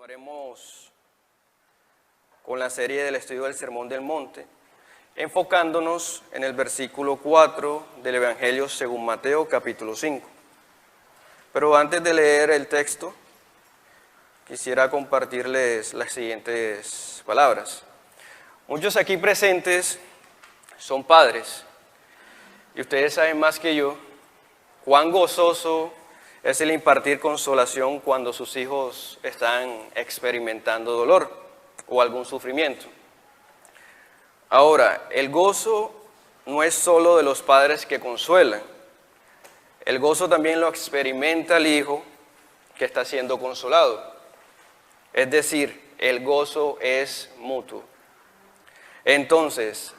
Continuaremos con la serie del estudio del Sermón del Monte, enfocándonos en el versículo 4 del Evangelio según Mateo, capítulo 5. Pero antes de leer el texto, quisiera compartirles las siguientes palabras. Muchos aquí presentes son padres, y ustedes saben más que yo cuán gozoso es el impartir consolación cuando sus hijos están experimentando dolor o algún sufrimiento. Ahora, el gozo no es solo de los padres que consuelan. El gozo también lo experimenta el hijo que está siendo consolado. Es decir, el gozo es mutuo. Entonces,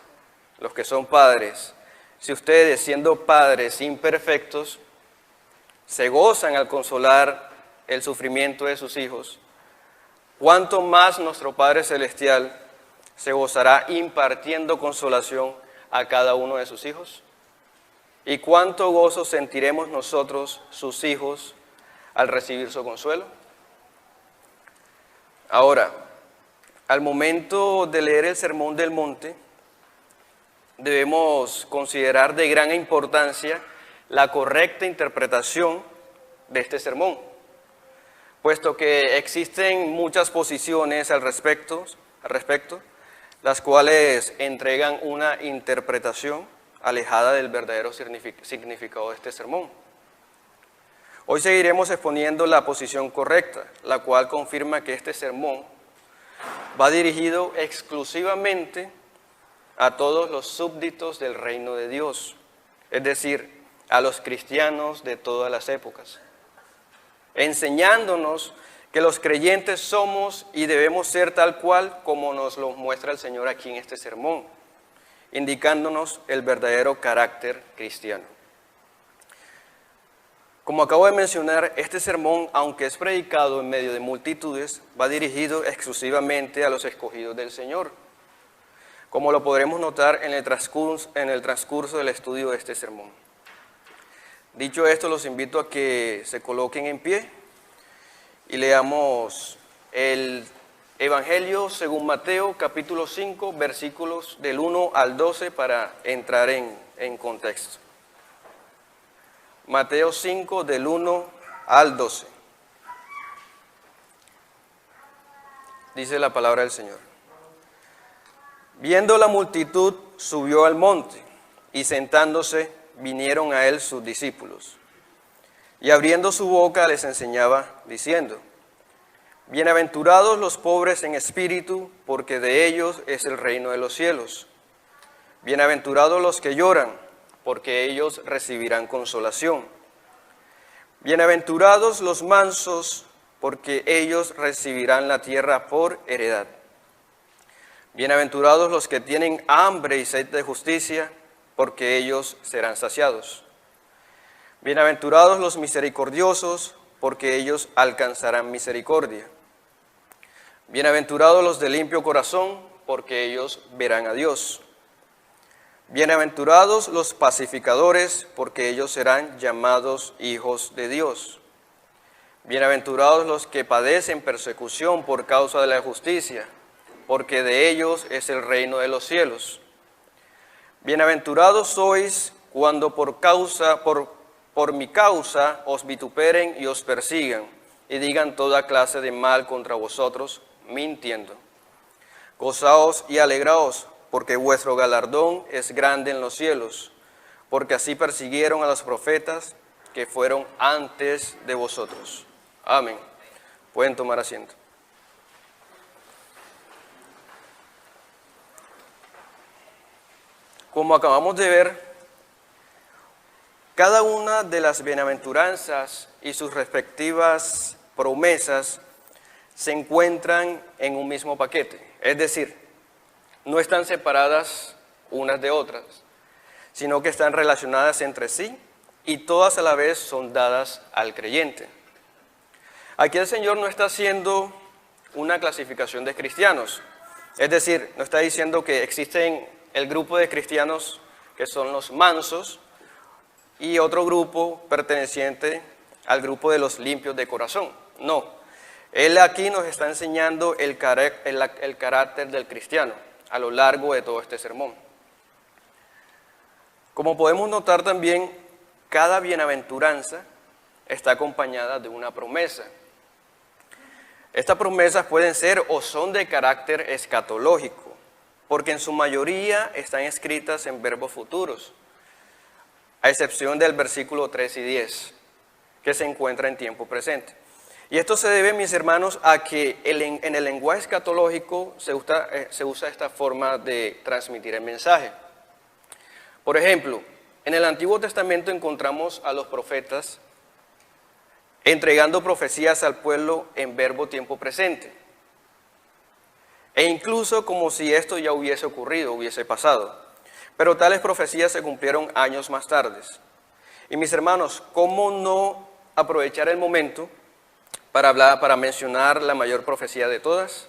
los que son padres, si ustedes siendo padres imperfectos, se gozan al consolar el sufrimiento de sus hijos, ¿cuánto más nuestro Padre Celestial se gozará impartiendo consolación a cada uno de sus hijos? ¿Y cuánto gozo sentiremos nosotros, sus hijos, al recibir su consuelo? Ahora, al momento de leer el Sermón del Monte, debemos considerar de gran importancia la correcta interpretación de este sermón, puesto que existen muchas posiciones al respecto, las cuales entregan una interpretación alejada del verdadero significado de este sermón. Hoy seguiremos exponiendo la posición correcta, la cual confirma que este sermón va dirigido exclusivamente a todos los súbditos del reino de Dios, es decir, a los cristianos de todas las épocas, enseñándonos que los creyentes somos y debemos ser tal cual como nos lo muestra el Señor aquí en este sermón, indicándonos el verdadero carácter cristiano. Como acabo de mencionar, este sermón, aunque es predicado en medio de multitudes, va dirigido exclusivamente a los escogidos del Señor, como lo podremos notar en el transcurso del estudio de este sermón. Dicho esto, los invito a que se coloquen en pie y leamos el Evangelio según Mateo, capítulo 5, versículos del 1 al 12 para entrar en contexto. Mateo 5, del 1 al 12. Dice la palabra del Señor. Viendo la multitud, subió al monte, y sentándose, vinieron a él sus discípulos. Y abriendo su boca les enseñaba, diciendo: Bienaventurados los pobres en espíritu, porque de ellos es el reino de los cielos. Bienaventurados los que lloran, porque ellos recibirán consolación. Bienaventurados los mansos, porque ellos recibirán la tierra por heredad. Bienaventurados los que tienen hambre y sed de justicia, porque ellos serán saciados. Bienaventurados los misericordiosos, porque ellos alcanzarán misericordia. Bienaventurados los de limpio corazón, porque ellos verán a Dios. Bienaventurados los pacificadores, porque ellos serán llamados hijos de Dios. Bienaventurados los que padecen persecución por causa de la justicia, porque de ellos es el reino de los cielos. Bienaventurados sois cuando por mi causa os vituperen y os persigan, y digan toda clase de mal contra vosotros, mintiendo. Gozaos y alegraos, porque vuestro galardón es grande en los cielos, porque así persiguieron a los profetas que fueron antes de vosotros. Amén. Pueden tomar asiento. Como acabamos de ver, cada una de las bienaventuranzas y sus respectivas promesas se encuentran en un mismo paquete. Es decir, no están separadas unas de otras, sino que están relacionadas entre sí y todas a la vez son dadas al creyente. Aquí el Señor no está haciendo una clasificación de cristianos, es decir, no está diciendo que existen el grupo de cristianos que son los mansos y otro grupo perteneciente al grupo de los limpios de corazón. No, Él aquí nos está enseñando el carácter del cristiano a lo largo de todo este sermón. Como podemos notar también, cada bienaventuranza está acompañada de una promesa. Estas promesas pueden ser o son de carácter escatológico, porque en su mayoría están escritas en verbos futuros, a excepción del versículo 3 y 10, que se encuentra en tiempo presente. Y esto se debe, mis hermanos, a que en el lenguaje escatológico se usa esta forma de transmitir el mensaje. Por ejemplo, en el Antiguo Testamento encontramos a los profetas entregando profecías al pueblo en verbo tiempo presente, e incluso como si esto ya hubiese ocurrido, hubiese pasado. Pero tales profecías se cumplieron años más tarde. Y mis hermanos, ¿cómo no aprovechar el momento para mencionar la mayor profecía de todas,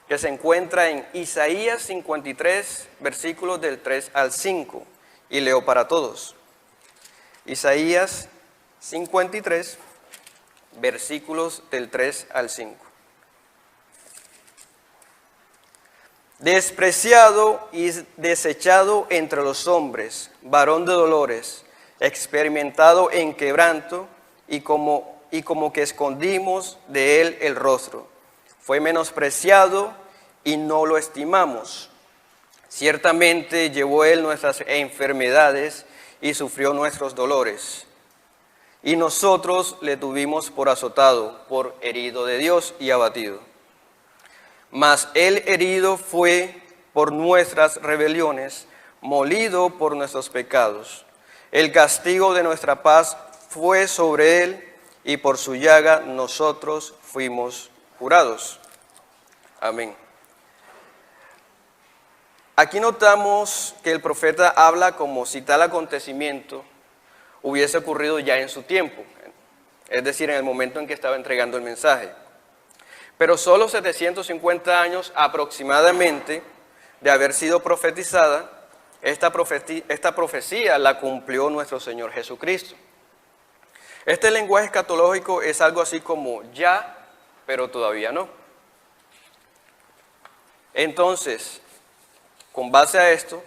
que se encuentra en Isaías 53, versículos del 3 al 5, y leo para todos. Isaías 53, versículos del 3 al 5. Despreciado y desechado entre los hombres, varón de dolores, experimentado en quebranto, y como que escondimos de él el rostro. Fue menospreciado y no lo estimamos. Ciertamente llevó él nuestras enfermedades y sufrió nuestros dolores. Y nosotros le tuvimos por azotado, por herido de Dios y abatido. Mas él herido fue por nuestras rebeliones, molido por nuestros pecados. El castigo de nuestra paz fue sobre él, y por su llaga nosotros fuimos curados. Amén. Aquí notamos que el profeta habla como si tal acontecimiento hubiese ocurrido ya en su tiempo, es decir, en el momento en que estaba entregando el mensaje. Pero solo 750 años aproximadamente de haber sido profetizada, esta profecía la cumplió nuestro Señor Jesucristo. Este lenguaje escatológico es algo así como ya, pero todavía no. Entonces, con base a esto,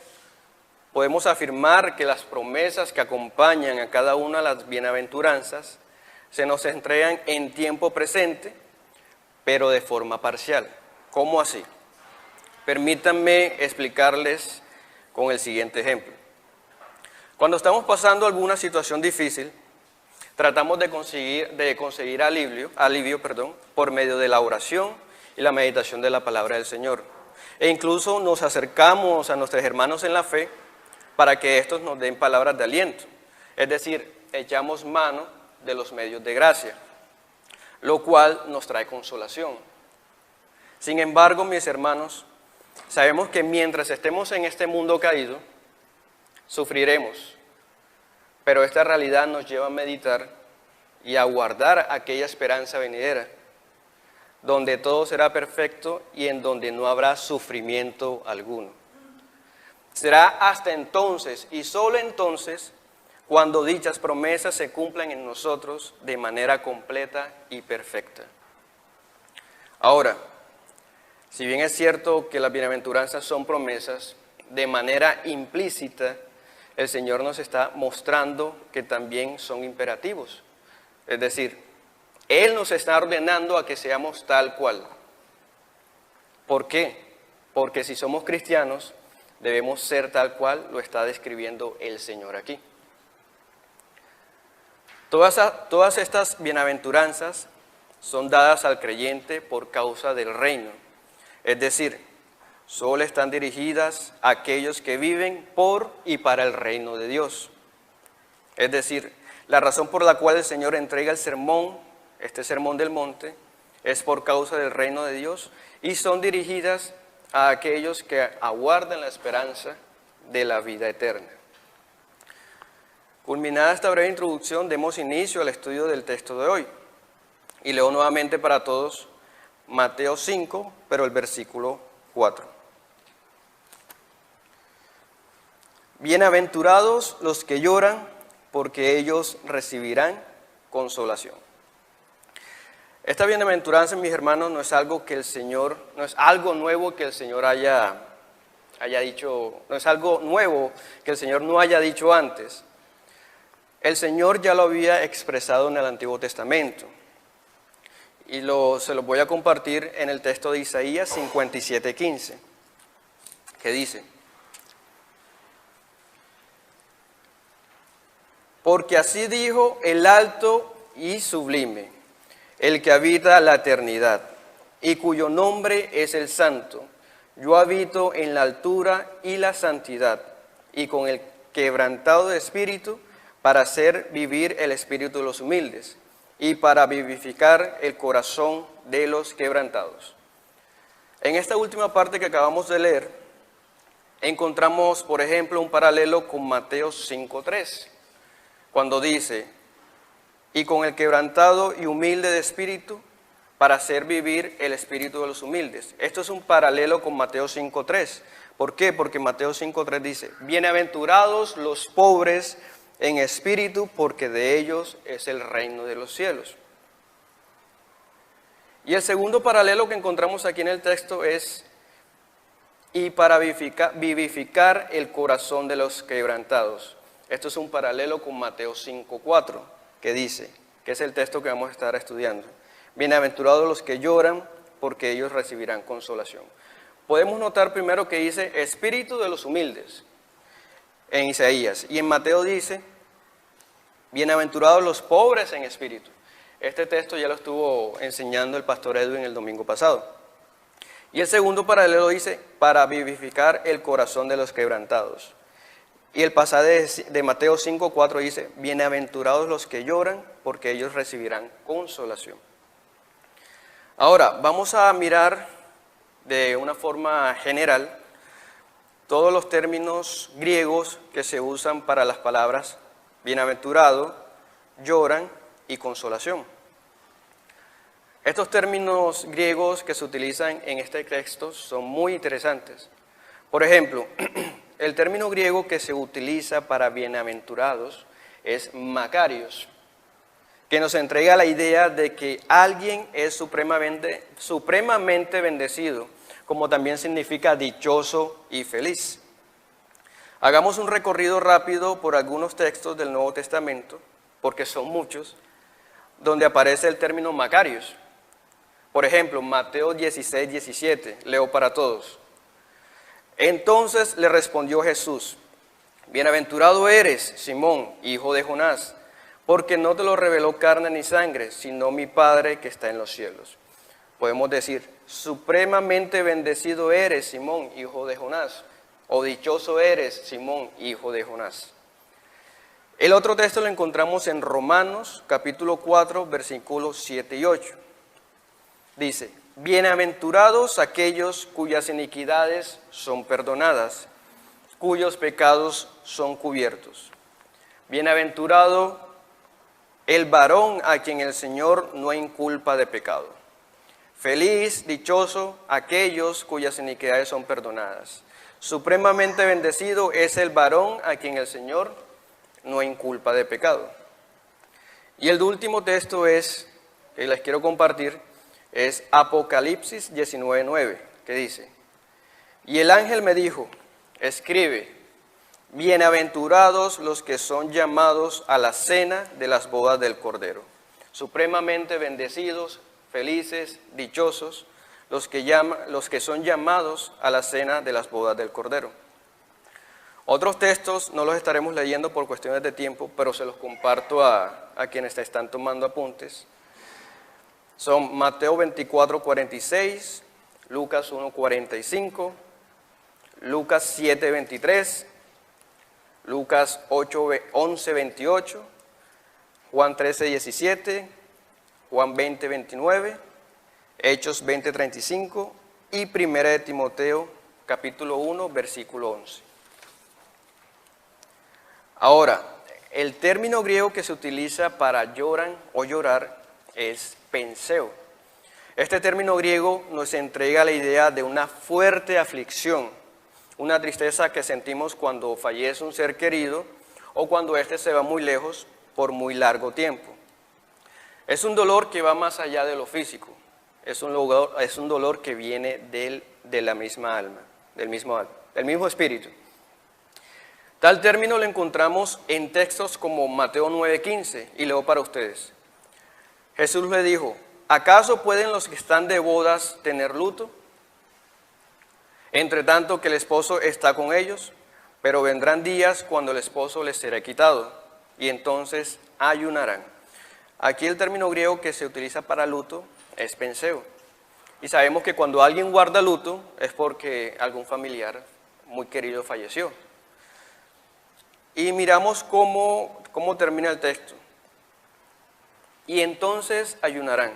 podemos afirmar que las promesas que acompañan a cada una de las bienaventuranzas se nos entregan en tiempo presente, pero de forma parcial. ¿Cómo así? Permítanme explicarles con el siguiente ejemplo. Cuando estamos pasando alguna situación difícil, tratamos de conseguir alivio, por medio de la oración y la meditación de la palabra del Señor. E incluso nos acercamos a nuestros hermanos en la fe para que estos nos den palabras de aliento. Es decir, echamos mano de los medios de gracia, lo cual nos trae consolación. Sin embargo, mis hermanos, sabemos que mientras estemos en este mundo caído, sufriremos. Pero esta realidad nos lleva a meditar y a guardar aquella esperanza venidera, donde todo será perfecto y en donde no habrá sufrimiento alguno. Será hasta entonces y solo entonces cuando dichas promesas se cumplan en nosotros de manera completa y perfecta. Ahora, si bien es cierto que las bienaventuranzas son promesas, de manera implícita el Señor nos está mostrando que también son imperativos. Es decir, Él nos está ordenando a que seamos tal cual. ¿Por qué? Porque si somos cristianos, debemos ser tal cual lo está describiendo el Señor aquí. Todas estas bienaventuranzas son dadas al creyente por causa del reino. Es decir, solo están dirigidas a aquellos que viven por y para el reino de Dios. Es decir, la razón por la cual el Señor entrega el sermón, este sermón del monte, es por causa del reino de Dios y son dirigidas a aquellos que aguardan la esperanza de la vida eterna. Culminada esta breve introducción, demos inicio al estudio del texto de hoy. Y leo nuevamente para todos Mateo 5, pero el versículo 4. Bienaventurados los que lloran, porque ellos recibirán consolación. Esta bienaventuranza, mis hermanos, no es algo que el Señor, no es algo nuevo que el Señor haya dicho, no es algo nuevo que el Señor no haya dicho antes. El Señor ya lo había expresado en el Antiguo Testamento. Y se lo voy a compartir en el texto de Isaías 57:15, que dice: porque así dijo el alto y sublime, el que habita la eternidad, y cuyo nombre es el Santo. Yo habito en la altura y la santidad, y con el quebrantado de espíritu, para hacer vivir el espíritu de los humildes, y para vivificar el corazón de los quebrantados. En esta última parte que acabamos de leer, encontramos, por ejemplo, un paralelo con Mateo 5:3, cuando dice: y con el quebrantado y humilde de espíritu, para hacer vivir el espíritu de los humildes. Esto es un paralelo con Mateo 5:3. ¿Por qué? Porque Mateo 5:3 dice: bienaventurados los pobres en espíritu, porque de ellos es el reino de los cielos. Y el segundo paralelo que encontramos aquí en el texto es: y para vivificar el corazón de los quebrantados. Esto es un paralelo con Mateo 5:4, que dice, que es el texto que vamos a estar estudiando: bienaventurados los que lloran, porque ellos recibirán consolación. Podemos notar primero que dice espíritu de los humildes en Isaías, y en Mateo dice bienaventurados los pobres en espíritu. Este texto ya lo estuvo enseñando el pastor Edwin el domingo pasado. Y el segundo paralelo dice para vivificar el corazón de los quebrantados. Y el pasaje de Mateo 5:4 dice: bienaventurados los que lloran, porque ellos recibirán consolación. Ahora, vamos a mirar de una forma general todos los términos griegos que se usan para las palabras bienaventurado, lloran y consolación. Estos términos griegos que se utilizan en este texto son muy interesantes. Por ejemplo, el término griego que se utiliza para bienaventurados es makarios, que nos entrega la idea de que alguien es supremamente bendecido, como también significa dichoso y feliz. Hagamos un recorrido rápido por algunos textos del Nuevo Testamento, porque son muchos, donde aparece el término makarios. Por ejemplo, Mateo 16:17, leo para todos. Entonces le respondió Jesús: bienaventurado eres, Simón, hijo de Jonás, porque no te lo reveló carne ni sangre, sino mi Padre que está en los cielos. Podemos decir: supremamente bendecido eres, Simón, hijo de Jonás, o dichoso eres, Simón, hijo de Jonás. El otro texto lo encontramos en Romanos, capítulo 4, versículos 7 y 8. Dice: bienaventurados aquellos cuyas iniquidades son perdonadas, cuyos pecados son cubiertos. Bienaventurado el varón a quien el Señor no inculpa de pecado. Feliz, dichoso aquellos cuyas iniquidades son perdonadas. Supremamente bendecido es el varón a quien el Señor no inculpa de pecado. Y el último texto que les quiero compartir, es Apocalipsis 19:9, que dice: y el ángel me dijo: escribe, bienaventurados los que son llamados a la cena de las bodas del Cordero. Supremamente bendecidos, felices, dichosos, los que son llamados a la cena de las bodas del Cordero. Otros textos no los estaremos leyendo por cuestiones de tiempo, pero se los comparto a quienes están tomando apuntes. Son Mateo 24:46, Lucas 1:45, Lucas 7:23, Lucas 11:28, Juan 13:17, Juan 20:29, Hechos 20:35 y Primera de Timoteo capítulo 1, versículo 11. Ahora, el término griego que se utiliza para lloran o llorar es penseo. Este término griego nos entrega la idea de una fuerte aflicción, una tristeza que sentimos cuando fallece un ser querido o cuando éste se va muy lejos por muy largo tiempo. Es un dolor que va más allá de lo físico. Es un dolor que viene de la misma alma, del mismo espíritu. Tal término lo encontramos en textos como Mateo 9:15, y leo para ustedes. Jesús le dijo: ¿acaso pueden los que están de bodas tener luto, entre tanto que el esposo está con ellos? Pero vendrán días cuando el esposo les será quitado, y entonces ayunarán. Aquí el término griego que se utiliza para luto es penseo. Y sabemos que cuando alguien guarda luto es porque algún familiar muy querido falleció. Y miramos cómo termina el texto. Y entonces ayunarán.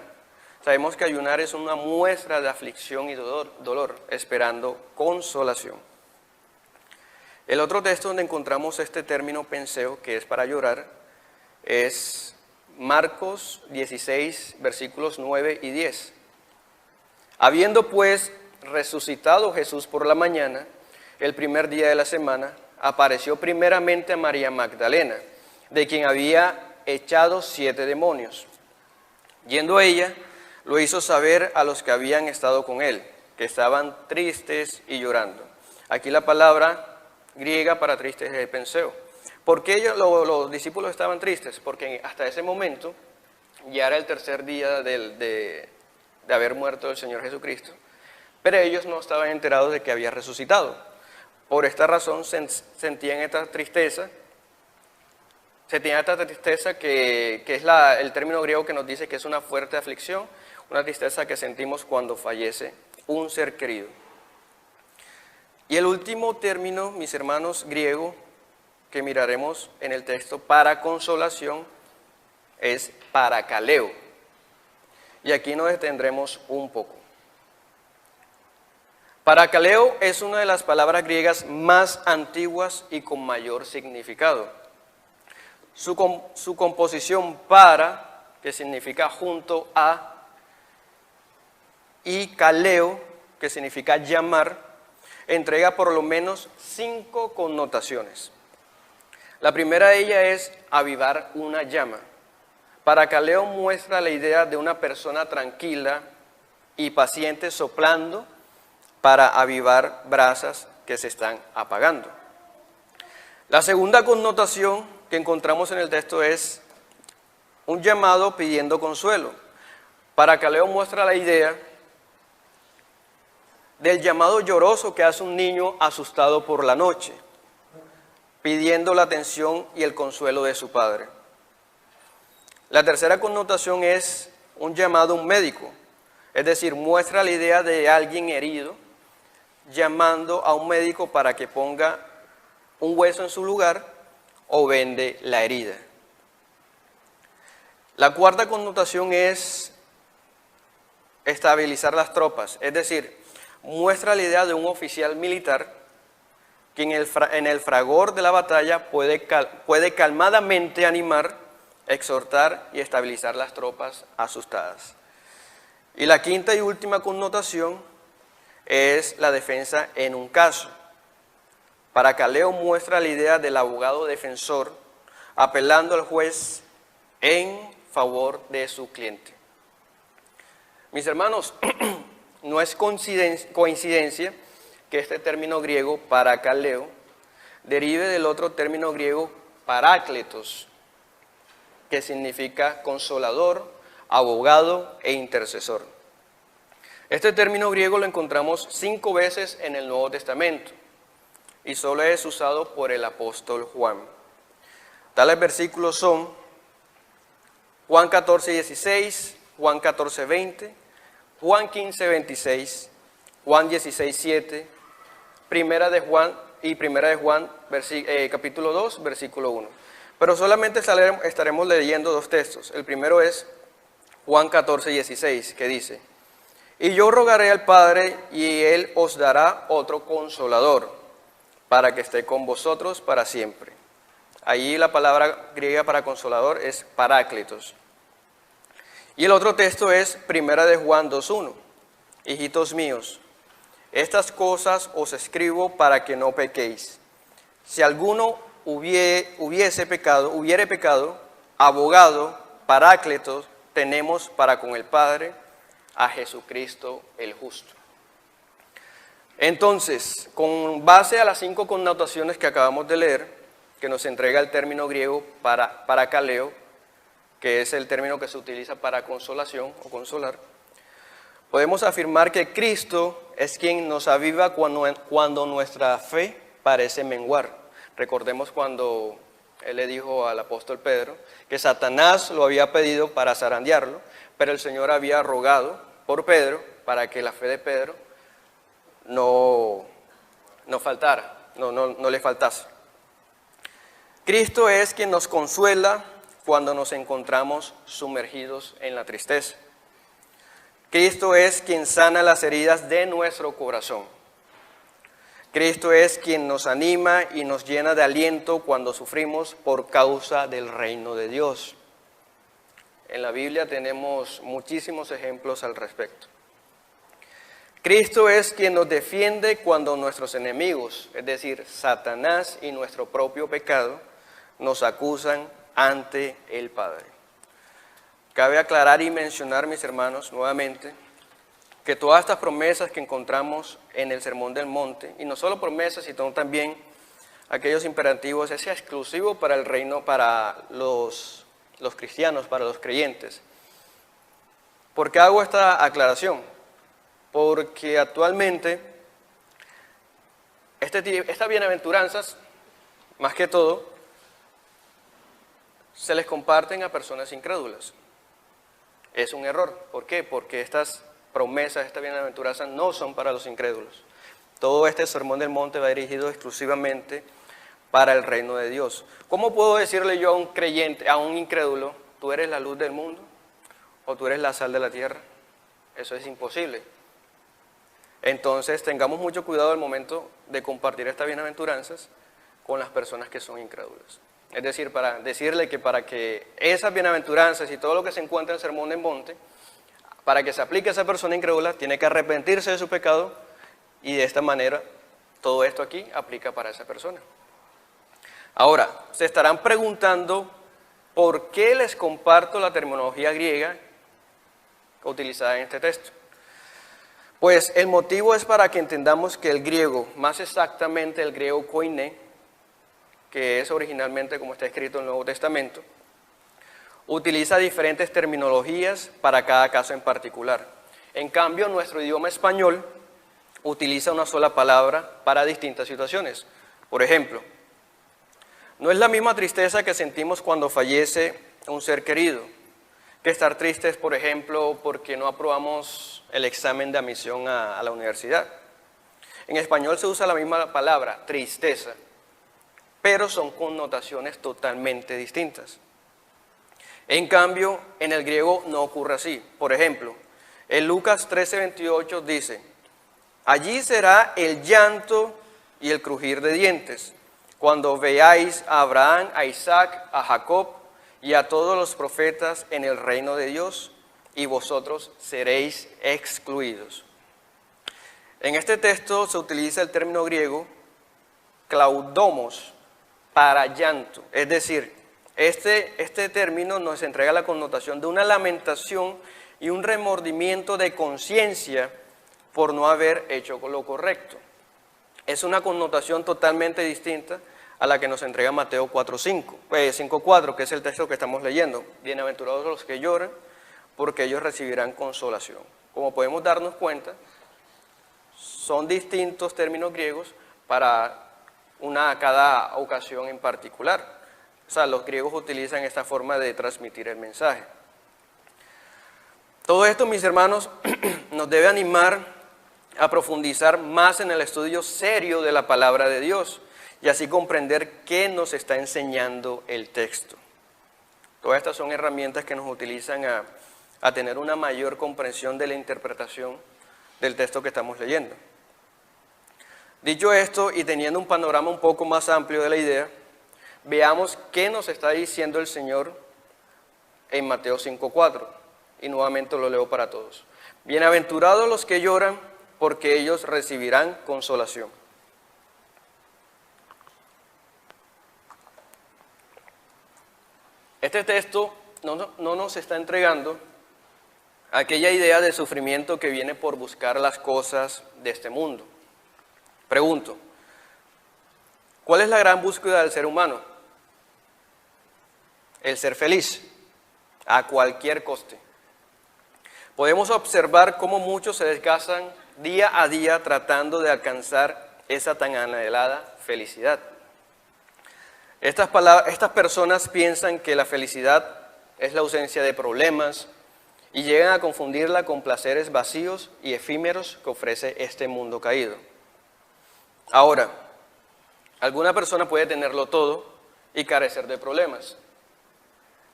Sabemos que ayunar es una muestra de aflicción y dolor, esperando consolación. El otro texto donde encontramos este término penseo, que es para llorar, es Marcos 16, versículos 9 y 10. Habiendo pues resucitado Jesús por la mañana, el primer día de la semana, apareció primeramente a María Magdalena, de quien había echado 7 demonios. Yendo a ella, lo hizo saber a los que habían estado con él, que estaban tristes y llorando. Aquí la palabra griega para tristes es penseo. ¿Por qué los discípulos estaban tristes? Porque hasta ese momento ya era el tercer día de haber muerto el Señor Jesucristo, pero ellos no estaban enterados de que había resucitado. Por esta razón sentían esta tristeza. Que es el término griego que nos dice que es una fuerte aflicción, una tristeza que sentimos cuando fallece un ser querido. Y el último término, mis hermanos, griego, que miraremos en el texto para consolación, es parakaleo. Y aquí nos detendremos un poco. Parakaleo es una de las palabras griegas más antiguas y con mayor significado. Su composición para, que significa junto a, y kaleo, que significa llamar, entrega por lo menos 5 connotaciones. La primera de ellas es avivar una llama. Parakaleo muestra la idea de una persona tranquila y paciente soplando para avivar brasas que se están apagando. La segunda connotación que encontramos en el texto es un llamado pidiendo consuelo. Parakaleo muestra la idea del llamado lloroso que hace un niño asustado por la noche, pidiendo la atención y el consuelo de su padre. La tercera connotación es un llamado a un médico, es decir, muestra la idea de alguien herido, llamando a un médico para que ponga un hueso en su lugar o vende la herida. La cuarta connotación es estabilizar las tropas, es decir, muestra la idea de un oficial militar que en el fragor de la batalla puede calmadamente animar, exhortar y estabilizar las tropas asustadas. Y la quinta y última connotación es la defensa en un caso. Parakaleo muestra la idea del abogado defensor apelando al juez en favor de su cliente. Mis hermanos, no es coincidencia que este término griego, parakaleo, derive del otro término griego, parácletos, que significa consolador, abogado e intercesor. Este término griego lo encontramos 5 veces en el Nuevo Testamento y solo es usado por el apóstol Juan. Tales versículos son Juan 14:16, Juan 14:20, Juan 15:26, Juan 16:7, Primera de Juan capítulo 2, versículo 1. Pero solamente estaremos leyendo 2 textos. El primero es Juan 14:16, que dice: y yo rogaré al Padre, y Él os dará otro consolador, para que esté con vosotros para siempre. Allí la palabra griega para consolador es paráclitos. Y el otro texto es Primera de Juan 2:1. Hijitos míos, estas cosas os escribo para que no pequéis. Si alguno hubiere pecado, abogado, paráclitos, tenemos para con el Padre a Jesucristo el justo. Entonces, con base a las 5 connotaciones que acabamos de leer, que nos entrega el término griego parakaleo, que es el término que se utiliza para consolación o consolar, podemos afirmar que Cristo es quien nos aviva cuando nuestra fe parece menguar. Recordemos cuando Él le dijo al apóstol Pedro que Satanás lo había pedido para zarandearlo, pero el Señor había rogado por Pedro para que la fe de Pedro no faltara, no le faltase. Cristo es quien nos consuela cuando nos encontramos sumergidos en la tristeza. Cristo es quien sana las heridas de nuestro corazón. Cristo es quien nos anima y nos llena de aliento cuando sufrimos por causa del reino de Dios. En la Biblia tenemos muchísimos ejemplos al respecto. Cristo es quien nos defiende cuando nuestros enemigos, es decir, Satanás y nuestro propio pecado, nos acusan ante el Padre. Cabe aclarar y mencionar, mis hermanos, nuevamente, que todas estas promesas que encontramos en el Sermón del Monte, y no solo promesas, sino también aquellos imperativos, es exclusivo para el reino, para los cristianos, para los creyentes. ¿Por qué hago esta aclaración? Porque actualmente estas bienaventuranzas, más que todo, se les comparten a personas incrédulas. Es un error. ¿Por qué? Porque estas promesas, estas bienaventuranzas no son para los incrédulos. Todo este Sermón del Monte va dirigido exclusivamente para el reino de Dios. ¿Cómo puedo decirle yo a un creyente, a un incrédulo, tú eres la luz del mundo o tú eres la sal de la tierra? Eso es imposible. Entonces tengamos mucho cuidado al momento de compartir estas bienaventuranzas con las personas que son incrédulas. Es decir, para decirle que para que esas bienaventuranzas y todo lo que se encuentra en el Sermón del Monte, para que se aplique a esa persona incrédula, tiene que arrepentirse de su pecado y de esta manera todo esto aquí aplica para esa persona. Ahora, se estarán preguntando por qué les comparto la terminología griega utilizada en este texto. Pues el motivo es para que entendamos que el griego, más exactamente el griego koiné, que es originalmente como está escrito en el Nuevo Testamento, utiliza diferentes terminologías para cada caso en particular. En cambio, nuestro idioma español utiliza una sola palabra para distintas situaciones. Por ejemplo, no es la misma tristeza que sentimos cuando fallece un ser querido, que estar tristes, por ejemplo, porque no aprobamos el examen de admisión a la universidad. En español se usa la misma palabra, tristeza, pero son connotaciones totalmente distintas. En cambio, en el griego no ocurre así. Por ejemplo, en Lucas 13:28 dice, allí será el llanto y el crujir de dientes, cuando veáis a Abraham, a Isaac, a Jacob y a todos los profetas en el reino de Dios, y vosotros seréis excluidos. En este texto se utiliza el término griego klaudomos, para llanto, es decir, este término nos entrega la connotación de una lamentación y un remordimiento de conciencia por no haber hecho lo correcto. Es una connotación totalmente distinta a la que nos entrega Mateo 5:4, que es el texto que estamos leyendo. Bienaventurados los que lloran, porque ellos recibirán consolación. Como podemos darnos cuenta, son distintos términos griegos para cada ocasión en particular. O sea, los griegos utilizan esta forma de transmitir el mensaje. Todo esto, mis hermanos, nos debe animar a profundizar más en el estudio serio de la palabra de Dios y así comprender qué nos está enseñando el texto. Todas estas son herramientas que nos utilizan a tener una mayor comprensión de la interpretación del texto que estamos leyendo. Dicho esto, y teniendo un panorama un poco más amplio de la idea, veamos qué nos está diciendo el Señor en Mateo 5:4, y nuevamente lo leo para todos. Bienaventurados los que lloran, porque ellos recibirán consolación. Este texto no nos está entregando aquella idea de sufrimiento que viene por buscar las cosas de este mundo. Pregunto, ¿cuál es la gran búsqueda del ser humano? El ser feliz, a cualquier coste. Podemos observar cómo muchos se desgastan día a día tratando de alcanzar esa tan anhelada felicidad. Estas personas piensan que la felicidad es la ausencia de problemas y llegan a confundirla con placeres vacíos y efímeros que ofrece este mundo caído. Ahora, alguna persona puede tenerlo todo y carecer de problemas.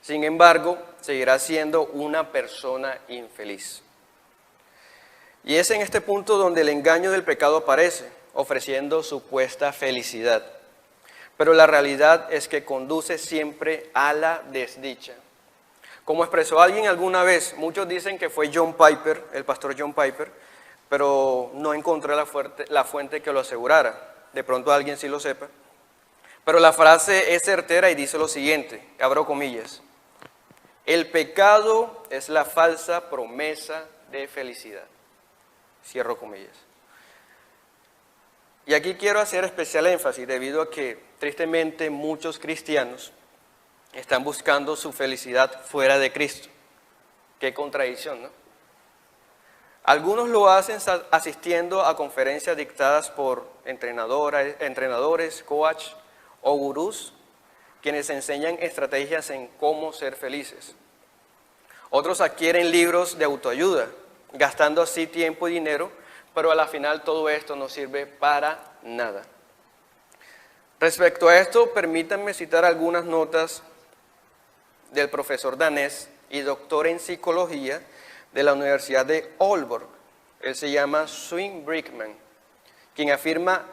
Sin embargo, seguirá siendo una persona infeliz. Y es en este punto donde el engaño del pecado aparece, ofreciendo supuesta felicidad. Pero la realidad es que conduce siempre a la desdicha. Como expresó alguien alguna vez, muchos dicen que fue John Piper, el pastor John Piper, pero no encontré la fuente que lo asegurara. De pronto alguien sí lo sepa. Pero la frase es certera y dice lo siguiente, abro comillas: el pecado es la falsa promesa de felicidad. Cierro comillas. Y aquí quiero hacer especial énfasis debido a que tristemente muchos cristianos están buscando su felicidad fuera de Cristo. Qué contradicción, ¿no? Algunos lo hacen asistiendo a conferencias dictadas por entrenadores, coach o gurús, quienes enseñan estrategias en cómo ser felices. Otros adquieren libros de autoayuda, gastando así tiempo y dinero, pero a la final todo esto no sirve para nada. Respecto a esto, permítanme citar algunas notas del profesor danés y doctor en psicología de la Universidad de Aalborg. Él se llama Svein Brinkmann, quien afirma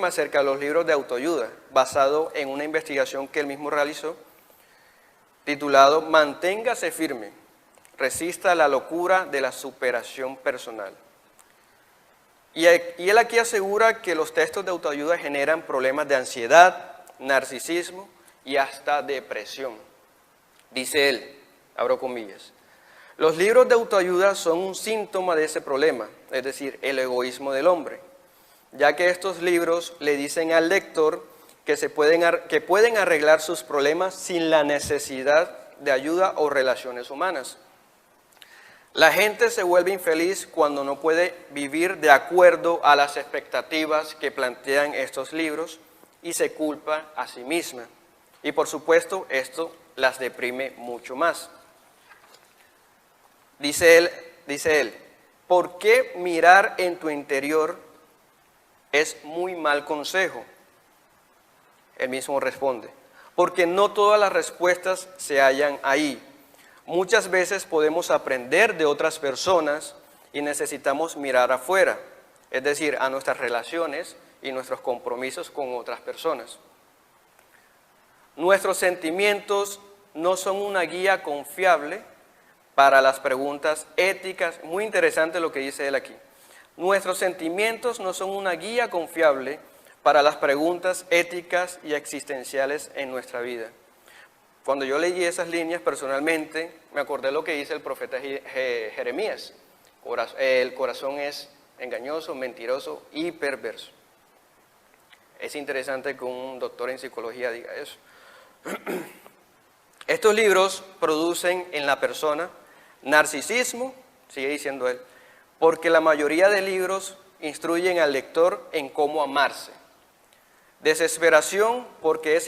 acerca de los libros de autoayuda, basado en una investigación que él mismo realizó, titulado Manténgase firme, resista la locura de la superación personal. Y él aquí asegura que los textos de autoayuda generan problemas de ansiedad, narcisismo y hasta depresión. Dice él, abro comillas, los libros de autoayuda son un síntoma de ese problema, es decir, el egoísmo del hombre, ya que estos libros le dicen al lector que pueden arreglar sus problemas sin la necesidad de ayuda o relaciones humanas. La gente se vuelve infeliz cuando no puede vivir de acuerdo a las expectativas que plantean estos libros y se culpa a sí misma. Y por supuesto, esto las deprime mucho más. Dice él, ¿por qué mirar en tu interior es muy mal consejo? Él mismo responde, porque no todas las respuestas se hallan ahí. Muchas veces podemos aprender de otras personas y necesitamos mirar afuera, es decir, a nuestras relaciones y nuestros compromisos con otras personas. Nuestros sentimientos no son una guía confiable para las preguntas éticas. Muy interesante lo que dice él aquí. Nuestros sentimientos no son una guía confiable para las preguntas éticas y existenciales en nuestra vida. Cuando yo leí esas líneas personalmente, me acordé lo que dice el profeta Jeremías. El corazón es engañoso, mentiroso y perverso. Es interesante que un doctor en psicología diga eso. Estos libros producen en la persona narcisismo, sigue diciendo él, porque la mayoría de libros instruyen al lector en cómo amarse. Desesperación, porque es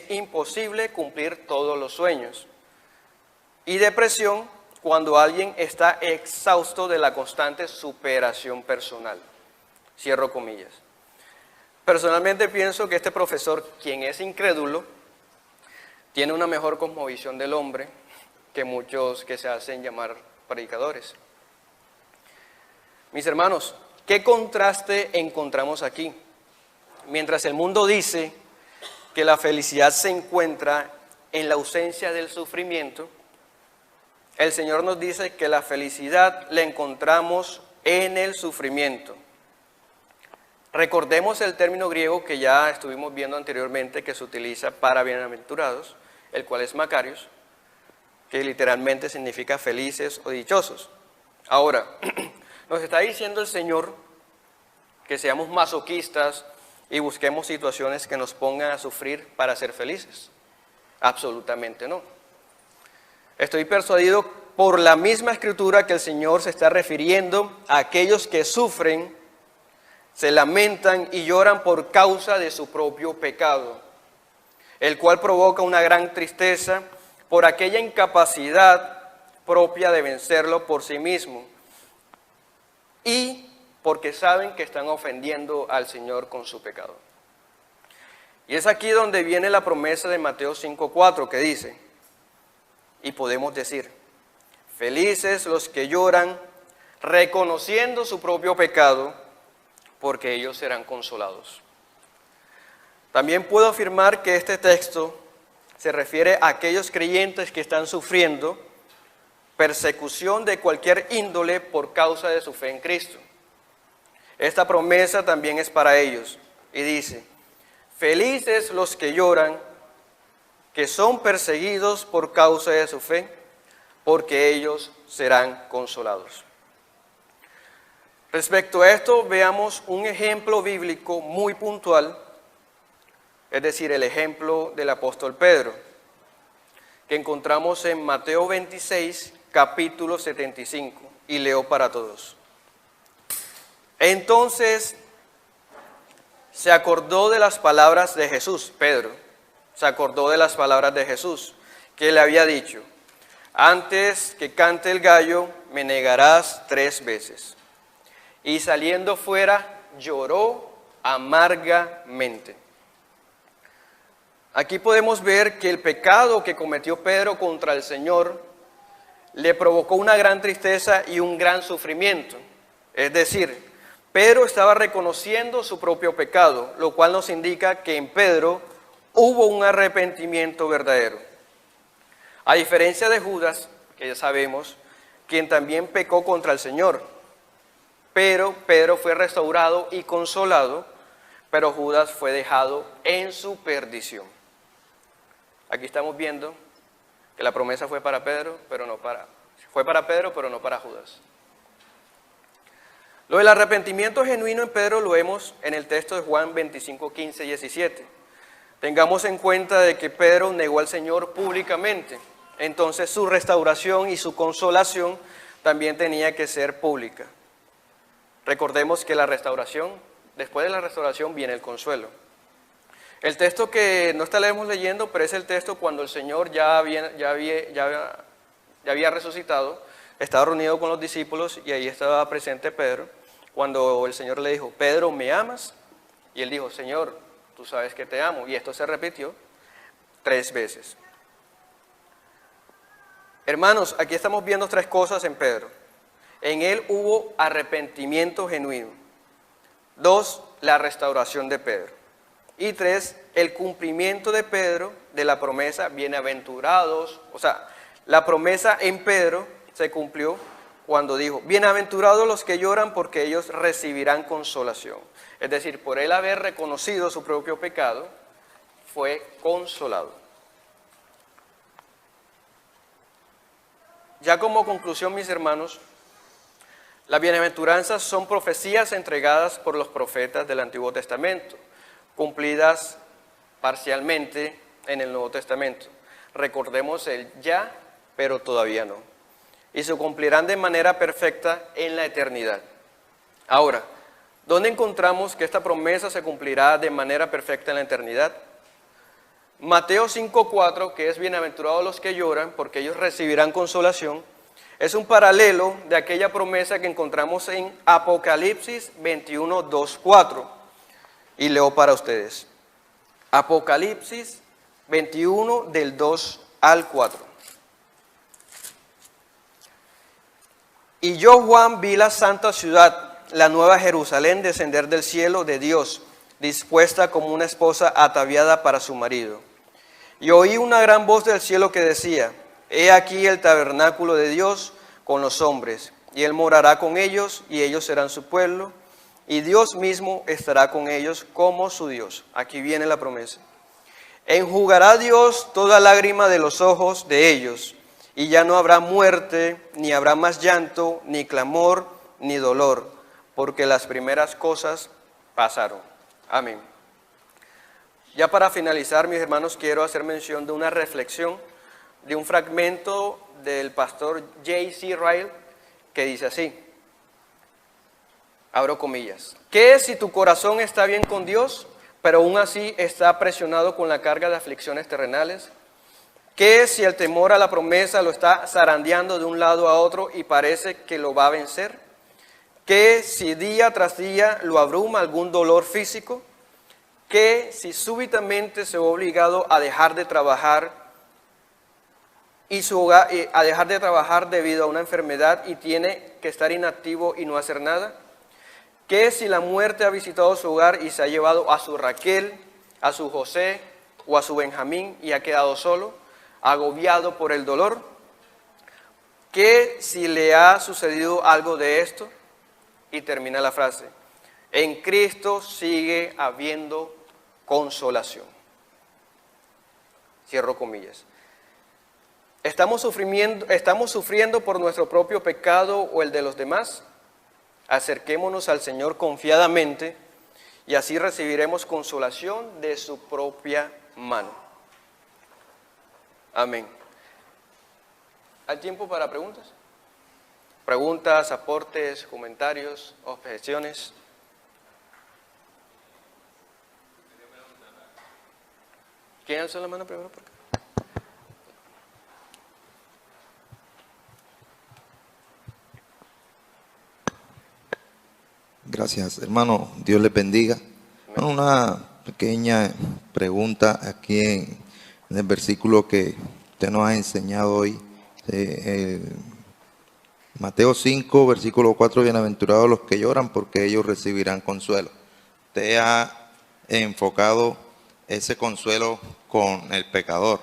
imposible cumplir todos los sueños. Y depresión, cuando alguien está exhausto de la constante superación personal. Cierro comillas. Personalmente pienso que este profesor, quien es incrédulo, tiene una mejor cosmovisión del hombre que muchos que se hacen llamar predicadores. Mis hermanos, ¿qué contraste encontramos aquí? Mientras el mundo dice que la felicidad se encuentra en la ausencia del sufrimiento, el Señor nos dice que la felicidad la encontramos en el sufrimiento. Recordemos el término griego que ya estuvimos viendo anteriormente que se utiliza para bienaventurados, el cual es Macarios, que literalmente significa felices o dichosos. Ahora, nos está diciendo el Señor que seamos masoquistas y busquemos situaciones que nos pongan a sufrir para ser felices. Absolutamente no. Estoy persuadido por la misma Escritura que el Señor se está refiriendo a aquellos que sufren, se lamentan y lloran por causa de su propio pecado, el cual provoca una gran tristeza por aquella incapacidad propia de vencerlo por sí mismo y porque saben que están ofendiendo al Señor con su pecado. Y es aquí donde viene la promesa de Mateo 5:4 que dice, y podemos decir, felices los que lloran, reconociendo su propio pecado, porque ellos serán consolados. También puedo afirmar que este texto se refiere a aquellos creyentes que están sufriendo persecución de cualquier índole por causa de su fe en Cristo. Esta promesa también es para ellos y dice, felices los que lloran, que son perseguidos por causa de su fe, porque ellos serán consolados. Respecto a esto, veamos un ejemplo bíblico muy puntual, es decir, el ejemplo del apóstol Pedro, que encontramos en Mateo 26, capítulo 75, y leo para todos. Entonces se acordó de las palabras de Jesús, Pedro, se acordó de las palabras de Jesús, que le había dicho, antes que cante el gallo, me negarás 3 veces. Y saliendo fuera, lloró amargamente. Aquí podemos ver que el pecado que cometió Pedro contra el Señor le provocó una gran tristeza y un gran sufrimiento. Es decir, Pedro estaba reconociendo su propio pecado, lo cual nos indica que en Pedro hubo un arrepentimiento verdadero. A diferencia de Judas, que ya sabemos, quien también pecó contra el Señor. Pero Pedro fue restaurado y consolado, pero Judas fue dejado en su perdición. Aquí estamos viendo que la promesa fue para Pedro, pero no para Judas. Lo del arrepentimiento genuino en Pedro lo vemos en el texto de Juan 25, 15 y 17. Tengamos en cuenta de que Pedro negó al Señor públicamente, entonces su restauración y su consolación también tenía que ser pública. Recordemos que la restauración, después de la restauración viene el consuelo. El texto que no estaremos leyendo, pero es el texto cuando el Señor ya había resucitado, estaba reunido con los discípulos y ahí estaba presente Pedro, cuando el Señor le dijo, Pedro, ¿me amas? Y él dijo, Señor, tú sabes que te amo. Y esto se repitió 3 veces. Hermanos, aquí estamos viendo 3 cosas en Pedro. En él hubo arrepentimiento genuino. 2, la restauración de Pedro. Y 3, el cumplimiento de Pedro de la promesa, bienaventurados. O sea, la promesa en Pedro se cumplió cuando dijo, bienaventurados los que lloran porque ellos recibirán consolación. Es decir, por él haber reconocido su propio pecado, fue consolado. Ya como conclusión, mis hermanos, las bienaventuranzas son profecías entregadas por los profetas del Antiguo Testamento, cumplidas parcialmente en el Nuevo Testamento. Recordemos el ya, pero todavía no. Y se cumplirán de manera perfecta en la eternidad. Ahora, ¿dónde encontramos que esta promesa se cumplirá de manera perfecta en la eternidad? Mateo 5:4, que es bienaventurados los que lloran, porque ellos recibirán consolación, es un paralelo de aquella promesa que encontramos en Apocalipsis 21:2-4. Y leo para ustedes. Apocalipsis 21, del 2 al 4. Y yo, Juan, vi la santa ciudad, la nueva Jerusalén, descender del cielo de Dios, dispuesta como una esposa ataviada para su marido. Y oí una gran voz del cielo que decía, he aquí el tabernáculo de Dios con los hombres, y Él morará con ellos, y ellos serán su pueblo, y Dios mismo estará con ellos como su Dios. Aquí viene la promesa. Enjugará Dios toda lágrima de los ojos de ellos, y ya no habrá muerte, ni habrá más llanto, ni clamor, ni dolor, porque las primeras cosas pasaron. Amén. Ya para finalizar, mis hermanos, quiero hacer mención de una reflexión, de un fragmento del pastor J.C. Ryle, que dice así, abro comillas: ¿qué si tu corazón está bien con Dios, pero aún así está presionado con la carga de aflicciones terrenales? ¿Qué si el temor a la promesa lo está zarandeando de un lado a otro y parece que lo va a vencer? ¿Qué si día tras día lo abruma algún dolor físico? ¿Qué si súbitamente se ve obligado a dejar de trabajar a dejar de trabajar debido a una enfermedad y tiene que estar inactivo y no hacer nada? ¿Qué si la muerte ha visitado su hogar y se ha llevado a su Raquel, a su José o a su Benjamín y ha quedado solo, agobiado por el dolor? ¿Qué si le ha sucedido algo de esto? Y termina la frase: en Cristo sigue habiendo consolación. Cierro comillas. ¿Estamos sufriendo por nuestro propio pecado o el de los demás? Acerquémonos al Señor confiadamente y así recibiremos consolación de su propia mano. Amén. ¿Hay tiempo para preguntas? Preguntas, aportes, comentarios, objeciones. ¿Quién alzó la mano primero? ¿Por qué? Gracias, hermano. Dios les bendiga. Bueno, una pequeña pregunta aquí en el versículo que usted nos ha enseñado hoy. Mateo 5, versículo 4, bienaventurados los que lloran porque ellos recibirán consuelo. Usted ha enfocado ese consuelo con el pecador,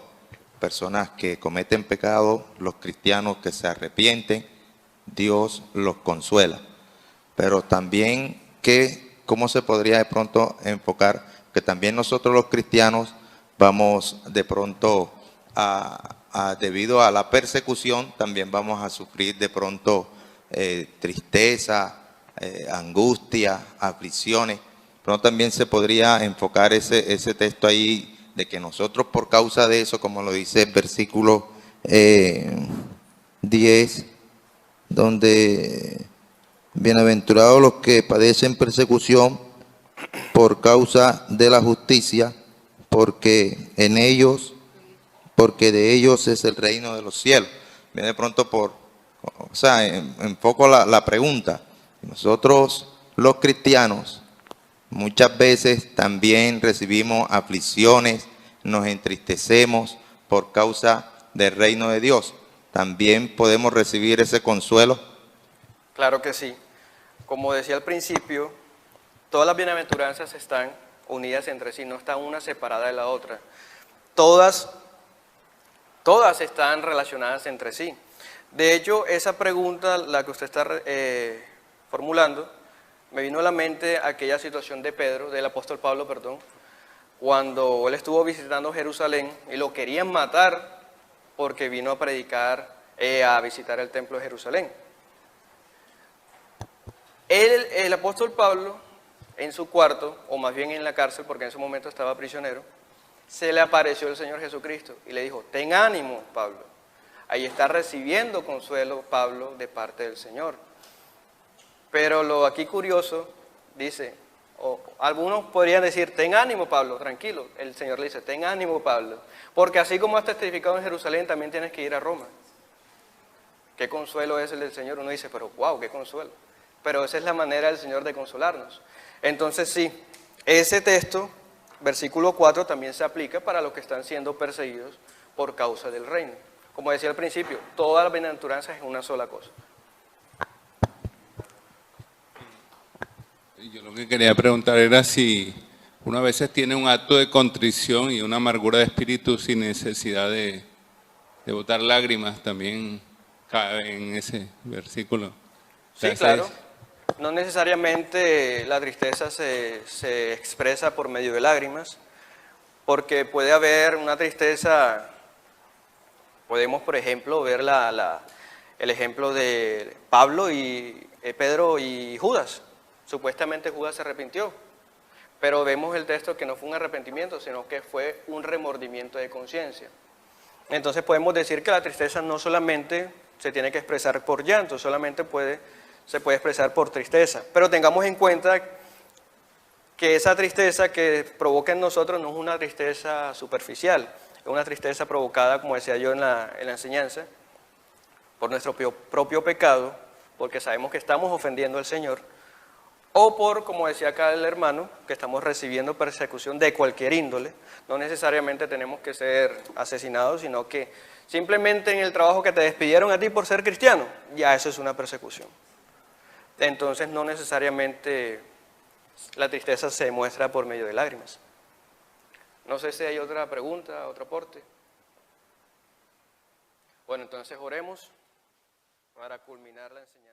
personas que cometen pecado, los cristianos que se arrepienten, Dios los consuela. Pero también, ¿cómo se podría de pronto enfocar? Que también nosotros los cristianos vamos de pronto debido a la persecución, también vamos a sufrir de pronto tristeza, angustia, aflicciones. Pero también se podría enfocar ese texto ahí de que nosotros por causa de eso, como lo dice el versículo 10, donde bienaventurados los que padecen persecución por causa de la justicia, porque de ellos es el reino de los cielos. Viene de pronto enfoco la pregunta. Nosotros los cristianos muchas veces también recibimos aflicciones, nos entristecemos por causa del reino de Dios. ¿También podemos recibir ese consuelo? Claro que sí. Como decía al principio, todas las bienaventuranzas están unidas entre sí, no está una separada de la otra. Todas están relacionadas entre sí. De hecho, esa pregunta, la que usted está formulando, me vino a la mente aquella situación de Pedro, del apóstol Pablo, perdón, cuando él estuvo visitando Jerusalén y lo querían matar porque vino a predicar, a visitar el templo de Jerusalén. El apóstol Pablo, en su cuarto, o más bien en la cárcel, porque en ese momento estaba prisionero, se le apareció el Señor Jesucristo y le dijo: ten ánimo, Pablo. Ahí está recibiendo consuelo Pablo de parte del Señor. Pero lo aquí curioso, dice, o algunos podrían decir: ten ánimo, Pablo, tranquilo. El Señor le dice: ten ánimo, Pablo, porque así como has testificado en Jerusalén, también tienes que ir a Roma. ¿Qué consuelo es el del Señor? Uno dice: pero wow, qué consuelo. Pero esa es la manera del Señor de consolarnos. Entonces sí, ese texto, versículo 4, también se aplica para los que están siendo perseguidos por causa del reino. Como decía al principio, todas las bienaventuranzas es una sola cosa. Yo lo que quería preguntar era si uno a veces tiene un acto de contrición y una amargura de espíritu sin necesidad de botar lágrimas, también cabe en ese versículo. Sí, claro. No necesariamente la tristeza se expresa por medio de lágrimas, porque puede haber una tristeza Podemos, por ejemplo, ver el ejemplo de Pablo y Pedro y Judas. Supuestamente Judas se arrepintió, pero vemos el texto que no fue un arrepentimiento, sino que fue un remordimiento de conciencia. Entonces podemos decir que la tristeza no solamente se tiene que expresar por llanto, solamente se puede expresar por tristeza. Pero tengamos en cuenta que esa tristeza que provoca en nosotros no es una tristeza superficial, es una tristeza provocada, como decía yo en la enseñanza, por nuestro propio pecado, porque sabemos que estamos ofendiendo al Señor, o por, como decía acá el hermano, que estamos recibiendo persecución de cualquier índole. No necesariamente tenemos que ser asesinados, sino que simplemente en el trabajo que te despidieron a ti por ser cristiano, ya eso es una persecución. Entonces no necesariamente la tristeza se demuestra por medio de lágrimas. No sé si hay otra pregunta, otro aporte. Bueno, entonces oremos para culminar la enseñanza.